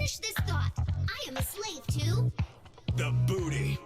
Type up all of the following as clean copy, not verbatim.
Finish this thought. I am a slave to the booty.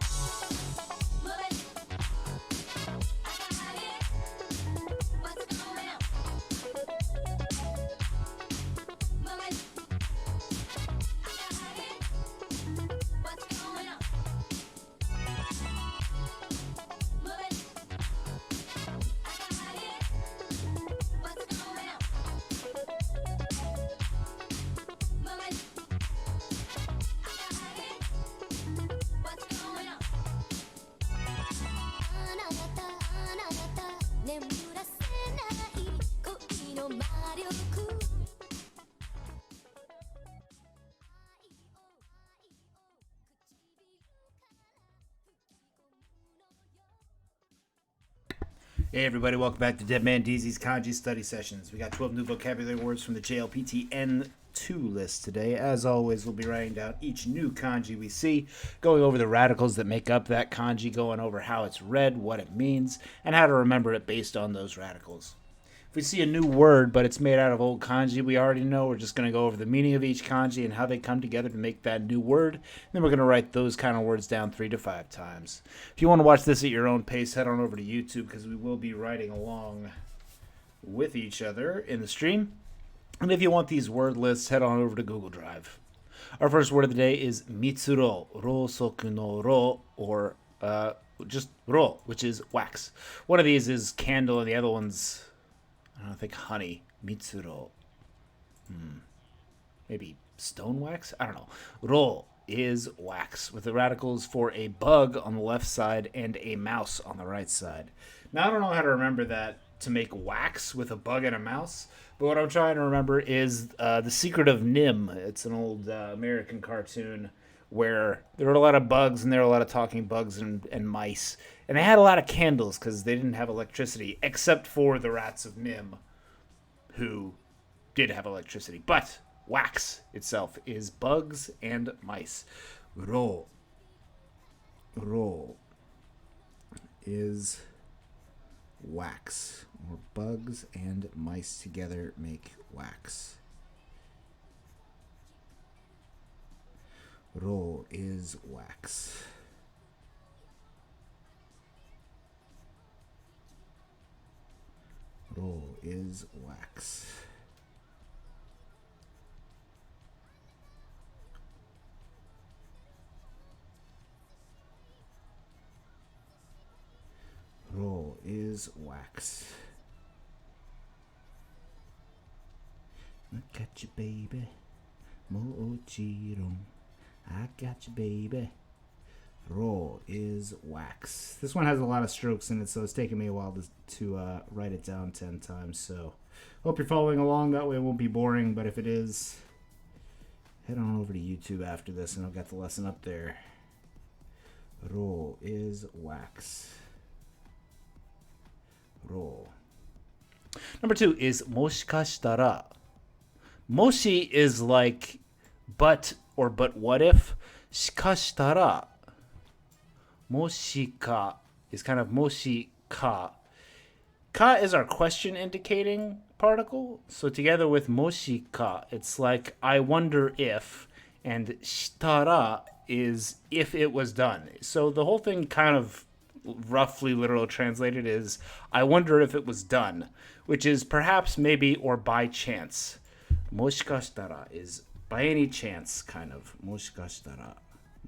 Hey everybody, welcome back to Dead Man DZ's Kanji Study Sessions. We got 12 new vocabulary words from the JLPT N2 list today. As always, we'll be writing down each new kanji we see, going over the radicals that make up that kanji, going over how it's read, what it means, and how to remember it based on those radicals. If we see a new word, but it's made out of old kanji we already know, we're just going to go over the meaning of each kanji and how they come together to make that new word. And then we're going to write those kind of words down 3 to 5 times. If you want to watch this at your own pace, head on over to YouTube because we will be writing along with each other in the stream. And if you want these word lists, head on over to Google Drive. Our first word of the day is mitsuro, rosoku no ro, or just ro, which is wax. One of these is candle and the other one's, I think honey. Mitsuro. Maybe stone wax? I don't know. Ro is wax, with the radicals for a bug on the left side and a mouse on the right side. Now, I don't know how to remember that to make wax with a bug and a mouse, but what I'm trying to remember is The Secret of Nim. It's an old American cartoon where there were a lot of bugs and there were a lot of talking bugs and mice. And they had a lot of candles because they didn't have electricity, except for the rats of Nim, who did have electricity. But wax itself is bugs and mice. Ro is wax, or bugs and mice together make wax. Ro is wax. Ro is wax. Ro is wax. I got you, baby. Mochiro. I got you, baby. Ro is wax. This one has a lot of strokes in it, so it's taking me a while to write it down 10 times. So hope you're following along. That way it won't be boring, but if it is, head on over to YouTube after this and I'll get the lesson up there. Ro is wax. Ro. Number 2 is moshikashitara. Moshi is like but or but what if. Shikashitara. Moshika is kind of moshika. Ka is our question indicating particle. So together with moshika, it's like I wonder if, and shitara is if it was done. So the whole thing kind of roughly literal translated is I wonder if it was done, which is perhaps, maybe, or by chance. Moshikashitara is by any chance, kind of. Moshikashitara.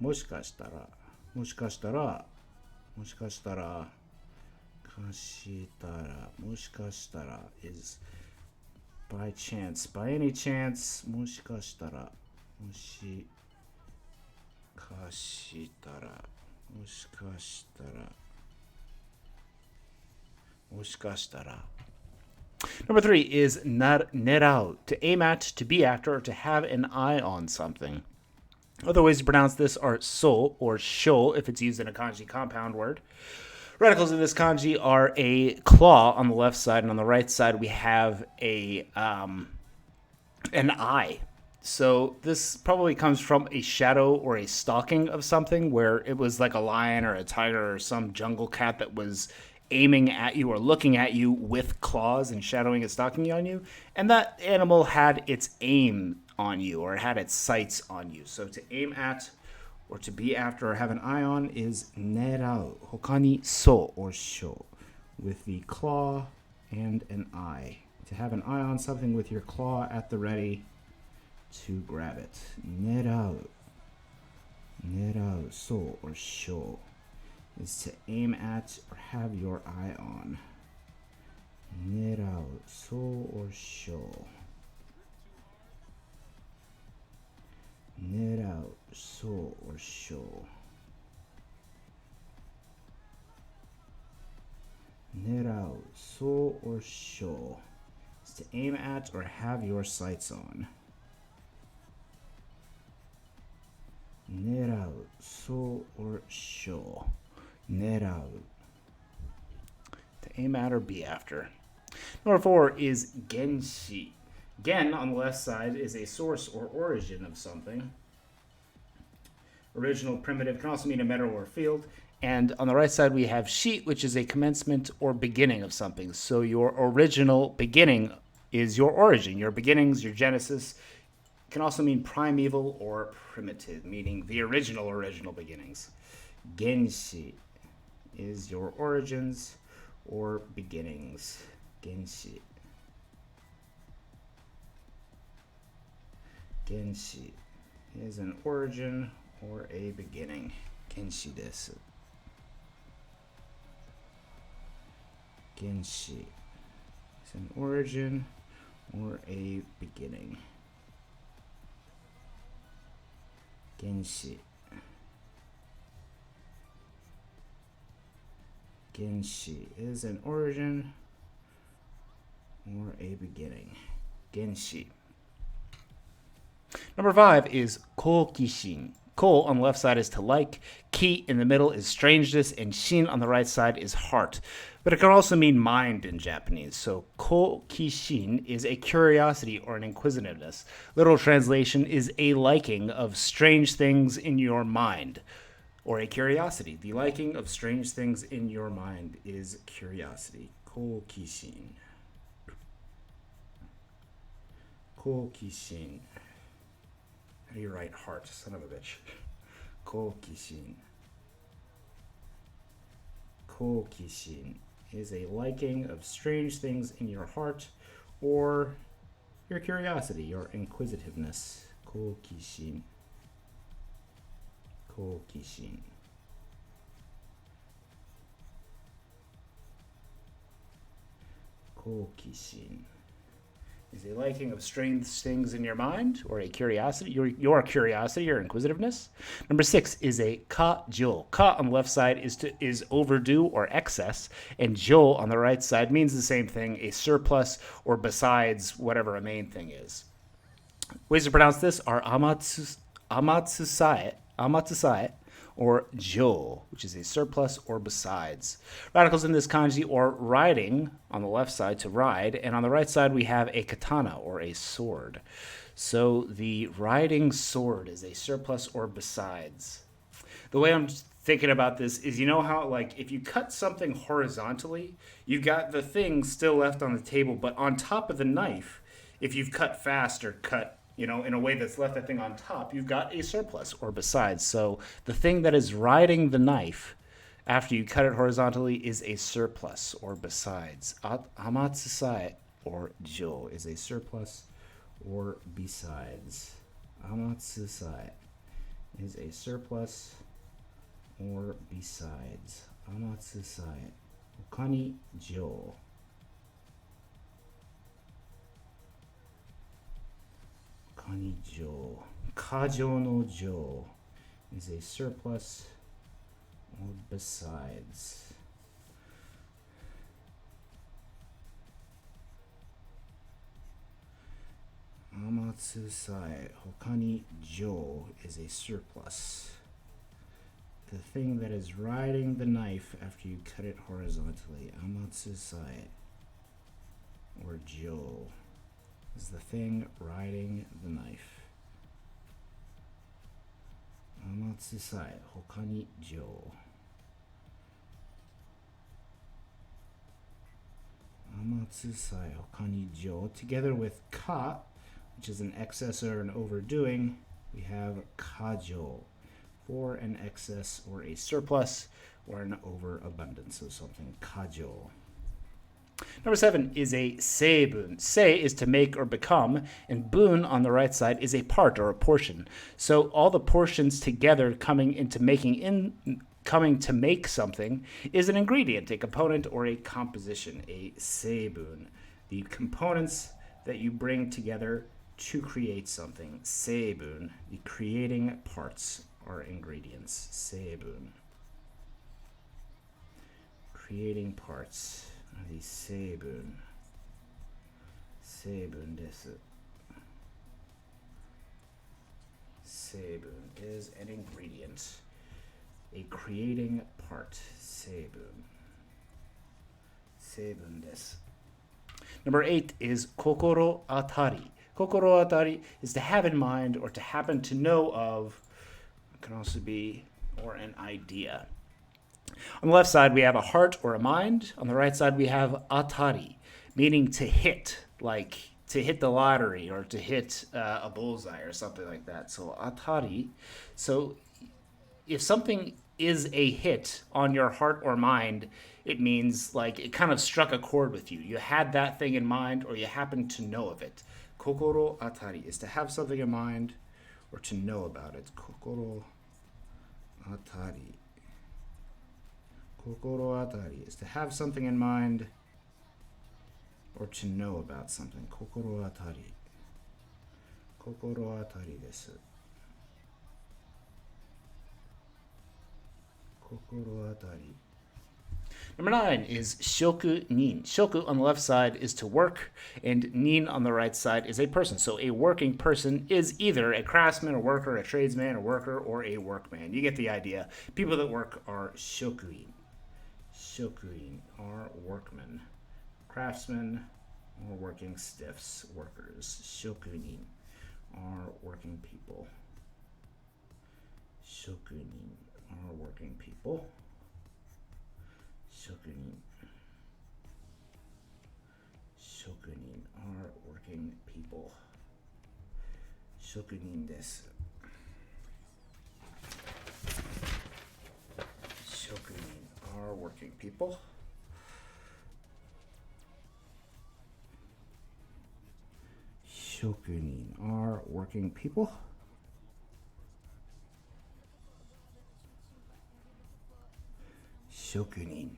Moshikashitara. Moshikashitara. Moshikashitara. Kashitara. Moshikashitara is by chance. By any chance. Moshikashitara. Moshikashitara. Moshikashitara. Moshikashitara. Number 3 is nerau, to aim at, to be after, or to have an eye on something. Other ways to pronounce this are so or sho if it's used in a kanji compound word. Radicals in this kanji are a claw on the left side, and on the right side we have an eye. So this probably comes from a shadow or a stalking of something where it was like a lion or a tiger or some jungle cat that was aiming at you or looking at you with claws and shadowing and stalking on you. And that animal had its aim on you, or it had its sights on you. So to aim at, or to be after, or have an eye on is nerau. Hokani so or sho, with the claw and an eye. To have an eye on something with your claw at the ready to grab it. Nerau. Nerau so or sho is to aim at or have your eye on. Nerau so or sho. Nerau so or sho. Nerau so or sho is to aim at or have your sights on. Nerau so or sho. Nerau. To aim at or be after. Number 4 is genshi. Gen on the left side is a source or origin of something. Original primitive can also mean a meadow or field. And on the right side we have shi, which is a commencement or beginning of something. So your original beginning is your origin, your beginnings, your genesis. It can also mean primeval or primitive, meaning the original beginnings. Genshi is your origins or beginnings. Genshi. Genshi is an origin or a beginning. Genshi desu. Genshi is an origin or a beginning. Genshi. Genshi is an origin or a beginning. Genshi. Number 5 is koukishin. Ko on the left side is to like, ki in the middle is strangeness, and shin on the right side is heart. But it can also mean mind in Japanese. So koukishin is a curiosity or an inquisitiveness. Literal translation is a liking of strange things in your mind, or a curiosity. The liking of strange things in your mind is curiosity. Koukishin. Koukishin. How do you write heart? Son of a bitch. Koukishin. Koukishin is a liking of strange things in your heart or your curiosity, your inquisitiveness. Koukishin. Koukishin. Koukishin is a liking of strange things in your mind, or a curiosity, your curiosity, your inquisitiveness. Number 6 is a ka-jo. Ka on the left side is overdue or excess, and jo on the right side means the same thing, a surplus or besides whatever a main thing is. Ways to pronounce this are amatsusae, or jo, which is a surplus or besides. Radicals in this kanji are riding on the left side, to ride, and on the right side we have a katana or a sword. So the riding sword is a surplus or besides. The way I'm thinking about this is, you know how, like, if you cut something horizontally, you've got the thing still left on the table, but on top of the knife, if you've cut fast or cut in a way that's left that thing on top, you've got a surplus or besides. So the thing that is riding the knife after you cut it horizontally is a surplus or besides. Amatsusai or jo is a surplus or besides. Amatsusai is a surplus or besides. Amatsusai. Hokani jo. Jo. Kajo no jo is a surplus or besides. Amatsusai hokani jo is a surplus. The thing that is riding the knife after you cut it horizontally. Amatsusai or jo is the thing riding the knife. Amatsusai hokani jo. Amatsusai hokani jo, together with ka which is an excess or an overdoing, we have kajo, for an excess or a surplus or an overabundance of something, kajo. Number 7 is a seibun. Sei is to make or become, and bun on the right side is a part or a portion. So all the portions together coming to make something is an ingredient, a component, or a composition, a seibun. The components that you bring together to create something, seibun. The creating parts are ingredients, seibun. Creating parts. The seibun. Seibun desu. Seibun is an ingredient. A creating part. Seibun. Seibun desu. Number 8 is kokoro atari. Kokoro atari is to have in mind or to happen to know of. It can also be or an idea. On the left side, we have a heart or a mind. On the right side, we have atari, meaning to hit, like to hit the lottery or to hit a bullseye or something like that. So atari. So if something is a hit on your heart or mind, it means like it kind of struck a chord with you. You had that thing in mind or you happened to know of it. Kokoro atari is to have something in mind or to know about it. Kokoro atari. Kokoro atari is to have something in mind or to know about something. Kokoro atari. Kokoro atari desu. Kokoro atari. Number 9 is shoku nin. Shoku on the left side is to work, and nin on the right side is a person. So a working person is either a craftsman, a worker, a tradesman, a worker, or a workman. You get the idea. People that work are shokuin. Shokuin are workmen. Craftsmen or working stiffs, workers. Shokunin are working people. Shokunin are working people. Shokunin. Shokunin are working people. Shokunin desu. Shokunin are working people. Shokunin are working people. Shokunin.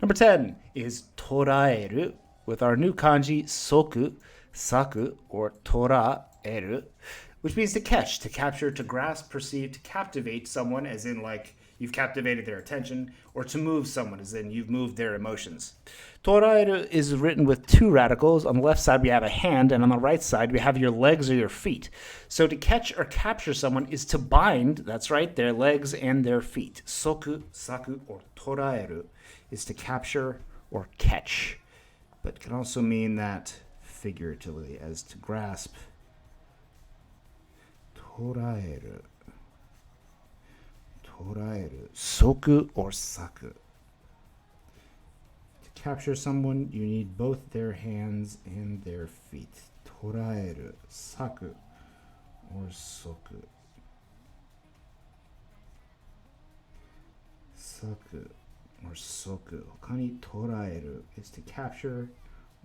Number 10 is toraeru with our new kanji soku, saku, or toraeru, which means to catch, to capture, to grasp, perceive, to captivate someone, as in like you've captivated their attention, or to move someone, as in you've moved their emotions. Toraeru is written with 2 radicals. On the left side, we have a hand, and on the right side, we have your legs or your feet. So to catch or capture someone is to bind, that's right, their legs and their feet. Soku, saku, or toraeru is to capture or catch, but can also mean that figuratively as to grasp. Toraeru. Toraeru. Soku or saku. To capture someone, you need both their hands and their feet. Toraeru. Saku or soku. Saku or soku. Hokani toraeru is to capture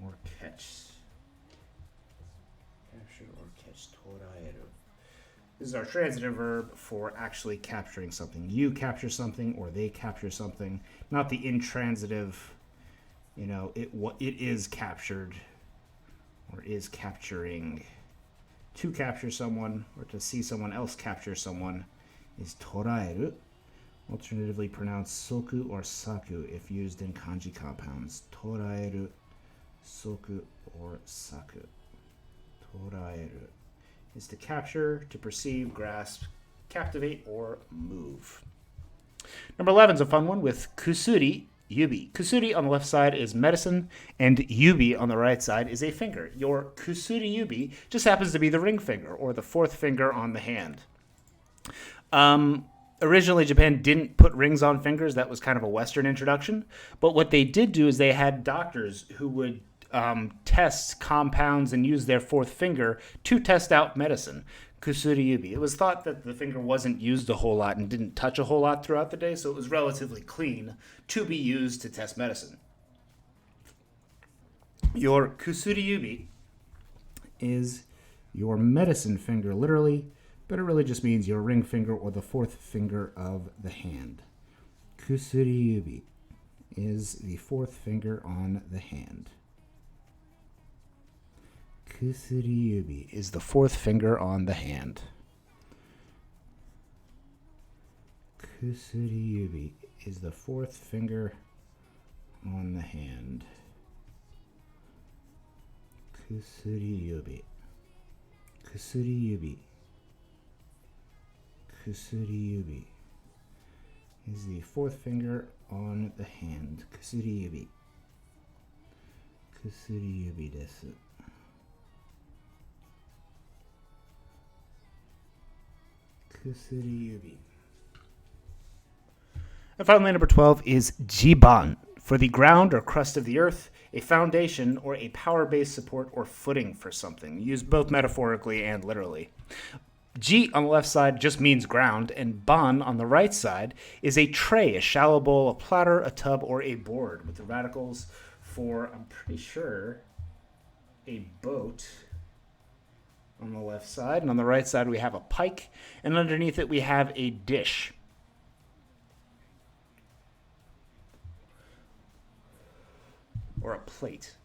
or catch. Capture or catch. Toraeru. This is our transitive verb for actually capturing something. You capture something or they capture something. Not the intransitive, it is captured or is capturing. To capture someone or to see someone else capture someone is toraeru. Alternatively pronounced soku or saku if used in kanji compounds. Toraeru, soku, or saku. Toraeru is to capture, to perceive, grasp, captivate, or move. Number 11 is a fun one with kusuri, yubi. Kusuri on the left side is medicine, and yubi on the right side is a finger. Your kusuri yubi just happens to be the ring finger, or the 4th finger on the hand. Originally, Japan didn't put rings on fingers. That was kind of a Western introduction. But what they did do is they had doctors who would test compounds and use their fourth finger to test out medicine. Kusuriyubi. It was thought that the finger wasn't used a whole lot and didn't touch a whole lot throughout the day, so it was relatively clean to be used to test medicine. Your kusuriyubi is your medicine finger, literally, but it really just means your ring finger or the fourth finger of the hand. Kusuriyubi is the fourth finger on the hand. Kusuriyubi is the fourth finger on the hand. Kusuriyubi is the fourth finger on the hand. Kusuriyubi. Kusuriyubi. Kusuriyubi is the fourth finger on the hand. Kusuriyubi. Kusuriyubi desu. Kusuriyubi. And finally, number 12 is jiban, for the ground or crust of the earth, a foundation or a power-based support or footing for something, used both metaphorically and literally. Ji on the left side just means ground, and ban on the right side is a tray, a shallow bowl, a platter, a tub, or a board, with the radicals for, I'm pretty sure, a boat on the left side, and on the right side we have a pike, and underneath it we have a dish. Or a plate.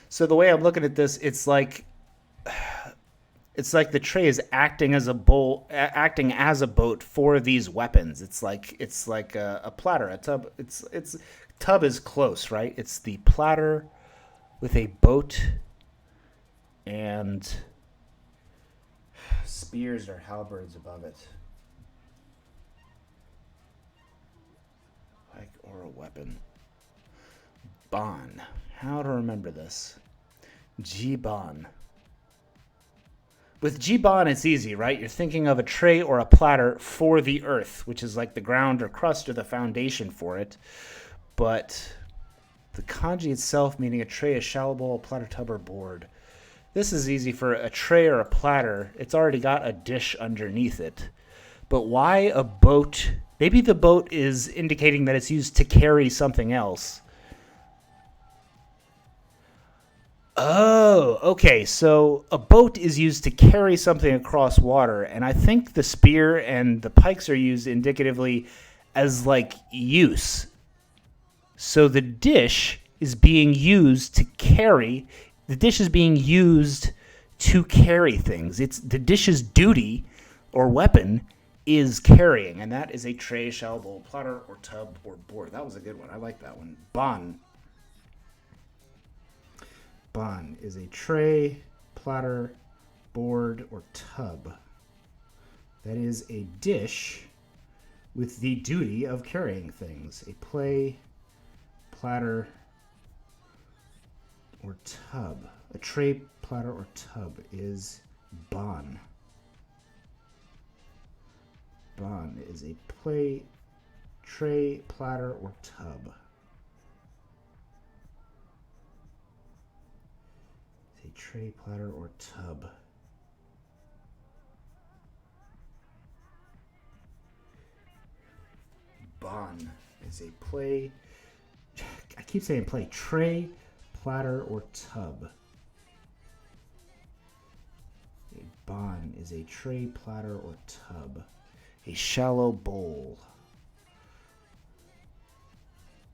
So the way I'm looking at this, it's like the tray is acting as a bowl, acting as a boat for these weapons. It's like a platter, a tub. It's tub is close, right? It's the platter with a boat and spears or halberds above it. Like, or a weapon. Ban. How to remember this? Jiban. With jiban, it's easy, right? You're thinking of a tray or a platter for the earth, which is like the ground or crust or the foundation for it. But the kanji itself, meaning a tray, a shallow bowl, a platter, tub, or board. This is easy for a tray or a platter. It's already got a dish underneath it. But why a boat? Maybe the boat is indicating that it's used to carry something else. Oh, okay. So a boat is used to carry something across water, and I think the spear and the pikes are used indicatively as like use. So the dish is being used to carry. The dish is being used to carry things. It's the dish's duty or weapon is carrying, and that is a tray, shallow bowl, platter, or tub, or board. That was a good one. I like that one. Ban. Ban is a tray, platter, board, or tub. That is a dish with the duty of carrying things. A play, platter, or tub. A tray, platter, or tub is ban. Ban is a play, tray, platter, or tub. A tray, platter, or tub. Ban is a play. I keep saying play. Tray, platter, or tub. A ban is a tray, platter, or tub. A shallow bowl.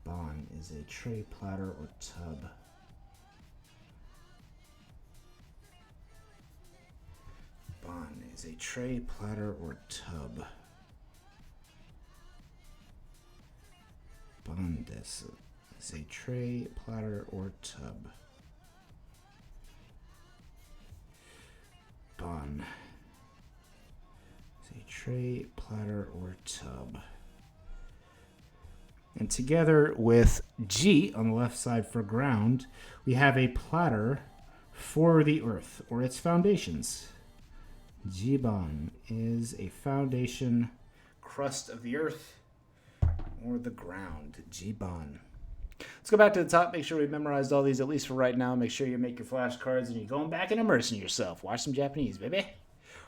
Ban is a tray, platter, or tub. Ban is a tray, platter, or tub. Ban desu is a tray, platter, or tub. Ban is a tray, platter, or tub. And together with G on the left side for ground, we have a platter for the earth or its foundations. Jiban is a foundation, crust of the earth, or the ground. Jiban. Let's go back to the top. Make sure we memorized all these, at least for right now. Make sure you make your flashcards and you're going back and immersing yourself. Watch some Japanese, baby.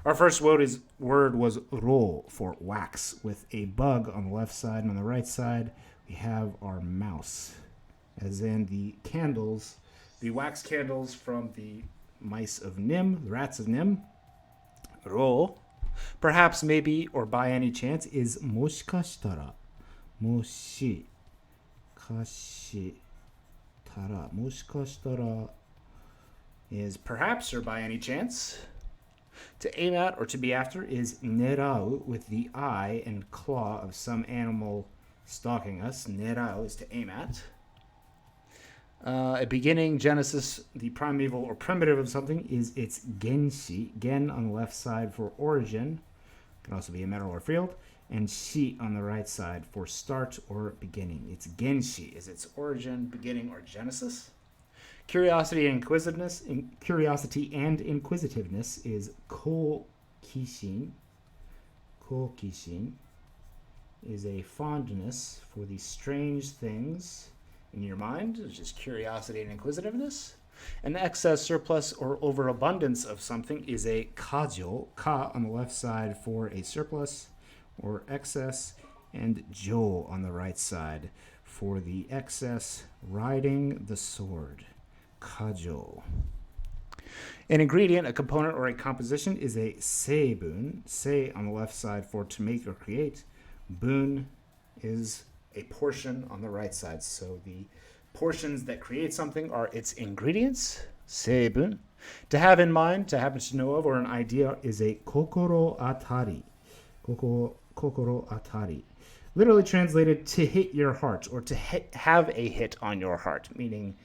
Our first word was ro for wax, with a bug on the left side, and on the right side we have our mouse, as in the candles, the wax candles from the mice of Nim, the rats of Nim. Ro, perhaps, maybe, or by any chance, is moshikashitara. Moshikashitara. Moshikashitara is perhaps or by any chance. To aim at or to be after is nerau, with the eye and claw of some animal stalking us. Nerau is to aim at. A beginning, genesis, the primeval or primitive of something is its genshi. Gen on the left side for origin, can also be a metal or field, and shi on the right side for start or beginning. Its genshi is its origin, beginning, or genesis. Curiosity and inquisitiveness is ko-kishin. Ko-kishin is a fondness for the strange things in your mind, which is curiosity and inquisitiveness. An excess, surplus, or overabundance of something is a kajo. Ka on the left side for a surplus or excess, and jo on the right side for the excess, riding the sword. Kajo. An ingredient, a component, or a composition is a seibun. Se on the left side for to make or create. Bun is a portion on the right side. So the portions that create something are its ingredients. Seibun. To have in mind, to happen to know of, or an idea is a kokoro atari. Kokoro atari. Literally translated to hit your heart, or to have a hit on your heart, meaning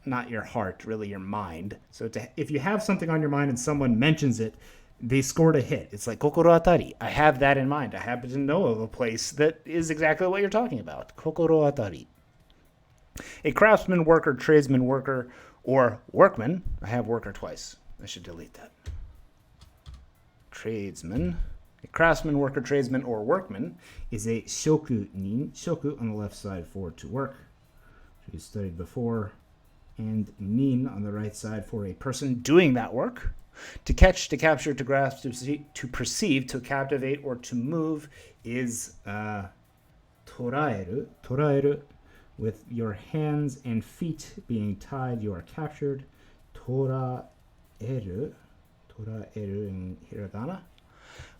not your heart, really your mind. So if you have something on your mind and someone mentions it, they scored a hit. It's like kokoro atari. I have that in mind. I happen to know of a place that is exactly what you're talking about. Kokoro atari. A craftsman, worker, tradesman, worker, or workman. I have worker twice. I should delete that. Tradesman. A craftsman, worker, tradesman, or workman is a shokunin. Shoku on the left side for to work, which we studied before, and nin on the right side for a person doing that work. To catch, to capture, to grasp, to perceive, to captivate, or to move is toraeru. Toraeru, with your hands and feet being tied, you are captured. Toraeru. Toraeru in hiragana,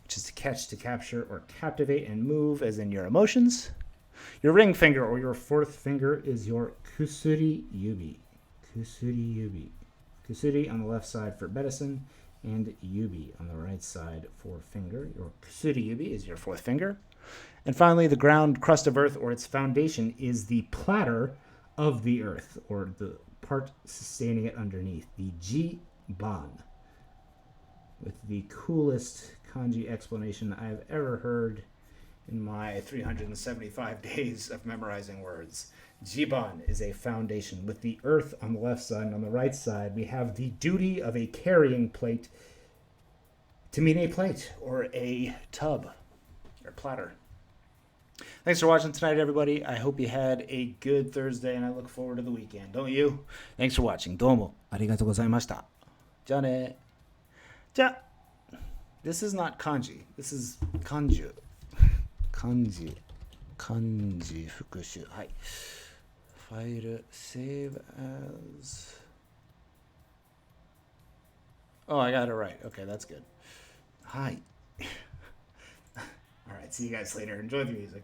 which is to catch, to capture, or captivate and move, as in your emotions. Your ring finger, or your fourth finger, is your kusuri yubi. Kusuri yubi. Kusuri on the left side for medicine, and yubi on the right side for finger. Your kusuri yubi is your fourth finger. And finally, the ground crust of earth, or its foundation, is the platter of the earth, or the part sustaining it underneath. The jiban, with the coolest kanji explanation I've ever heard in my 375 days of memorizing words. Jiban is a foundation, with the earth on the left side, and on the right side we have the duty of a carrying plate to mean a plate or a tub or platter. Thanks for watching tonight, everybody. I hope you had a good Thursday, and I look forward to the weekend. Don't you? Thanks for watching. Domo arigatou gozaimashita. Ja ne. Ja. This is not kanji. This is kanju. Kanji. Kanji fukushu. Hai. File save as. Oh, I got it right. Okay, that's good. Hi. All right, see you guys later. Enjoy the music.